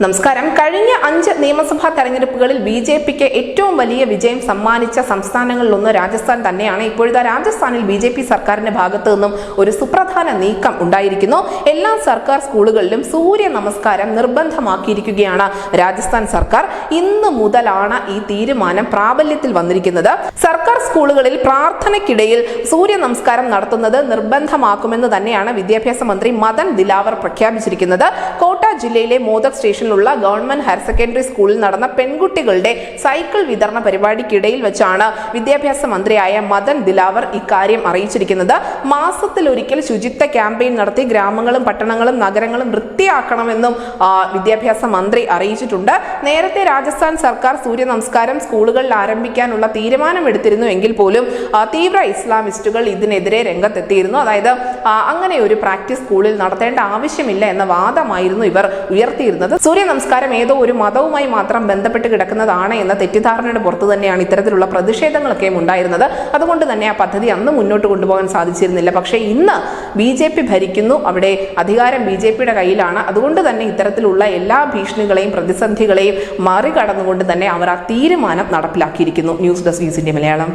നമസ്കാരം. കഴിഞ്ഞ 5 നിയമസഭാ തെരഞ്ഞെടുപ്പുകളിൽ ബിജെപിക്ക് ഏറ്റവും വലിയ വിജയം സമ്മാനിച്ച സംസ്ഥാനങ്ങളിലൊന്ന് രാജസ്ഥാൻ തന്നെയാണ്. ഇപ്പോഴത്തെ രാജസ്ഥാനിൽ ബിജെപി സർക്കാരിന്റെ ഭാഗത്തു നിന്നും ഒരു സുപ്രധാന നീക്കം ഉണ്ടായിരിക്കുന്നു. എല്ലാ സർക്കാർ സ്കൂളുകളിലും സൂര്യ നമസ്കാരം നിർബന്ധമാക്കിയിരിക്കുകയാണ് രാജസ്ഥാൻ സർക്കാർ. ഇന്ന് മുതലാണ് ഈ തീരുമാനം പ്രാബല്യത്തിൽ വന്നിരിക്കുന്നത്. സർക്കാർ സ്കൂളുകളിൽ പ്രാർത്ഥനയ്ക്കിടയിൽ സൂര്യ നമസ്കാരം നടത്തുന്നത് നിർബന്ധമാക്കുമെന്ന് തന്നെയാണ് വിദ്യാഭ്യാസ മന്ത്രി മദൻ ദിലാവർ പ്രഖ്യാപിച്ചിരിക്കുന്നത്. കോട്ട ജില്ലയിലെ മോദക് സ്റ്റേഷനിലുള്ള ഗവൺമെന്റ് ഹയർ സെക്കൻഡറി സ്കൂളിൽ നടന്ന പെൺകുട്ടികളുടെ സൈക്കിൾ വിതരണ പരിപാടിക്കിടയിൽ വെച്ചാണ് വിദ്യാഭ്യാസ മന്ത്രിയായ മദൻ ദിലാവർ ഇക്കാര്യം അറിയിച്ചിരിക്കുന്നത്. മാസത്തിലൊരിക്കൽ ശുചിത്വ ക്യാമ്പയിൻ നടത്തി ഗ്രാമങ്ങളും പട്ടണങ്ങളും നഗരങ്ങളും വൃത്തിയാക്കണമെന്നും വിദ്യാഭ്യാസ മന്ത്രി അറിയിച്ചിട്ടുണ്ട്. നേരത്തെ രാജസ്ഥാൻ സർക്കാർ സൂര്യ നമസ്കാരം സ്കൂളുകളിൽ ആരംഭിക്കാനുള്ള തീരുമാനമെടുത്തിരുന്നു എങ്കിൽ പോലും തീവ്ര ഇസ്ലാമിസ്റ്റുകൾ ഇതിനെതിരെ രംഗത്തെത്തിയിരുന്നു. അതായത് അങ്ങനെ ഒരു പ്രാക്ടീസ് സ്കൂളിൽ നടത്തേണ്ട ആവശ്യമില്ല എന്ന വാദമായിരുന്നു ഇവർ ഉയർത്തിയിരുന്നത്. സൂര്യ നമസ്കാരം ഏതോ ഒരു മതവുമായി മാത്രം ബന്ധപ്പെട്ട് കിടക്കുന്നതാണ് എന്ന തെറ്റിദ്ധാരണയുടെ പുറത്തു തന്നെയാണ് ഇത്തരത്തിലുള്ള പ്രതിഷേധങ്ങളൊക്കെ ഉണ്ടായിരുന്നത്. അതുകൊണ്ട് തന്നെ ആ പദ്ധതി അന്ന് മുന്നോട്ട് കൊണ്ടുപോകാൻ സാധിച്ചിരുന്നില്ല. പക്ഷേ ഇന്ന് ബിജെപി ഭരിക്കുന്നു, അവിടെ അധികാരം ബിജെപിയുടെ കയ്യിലാണ്. അതുകൊണ്ട് തന്നെ ഇത്തരത്തിലുള്ള എല്ലാ ഭീഷണികളെയും പ്രതിസന്ധികളെയും മറികടന്നുകൊണ്ട് തന്നെ അവർ ആ തീരുമാനം നടപ്പിലാക്കിയിരിക്കുന്നു. News desk news India Malayalam.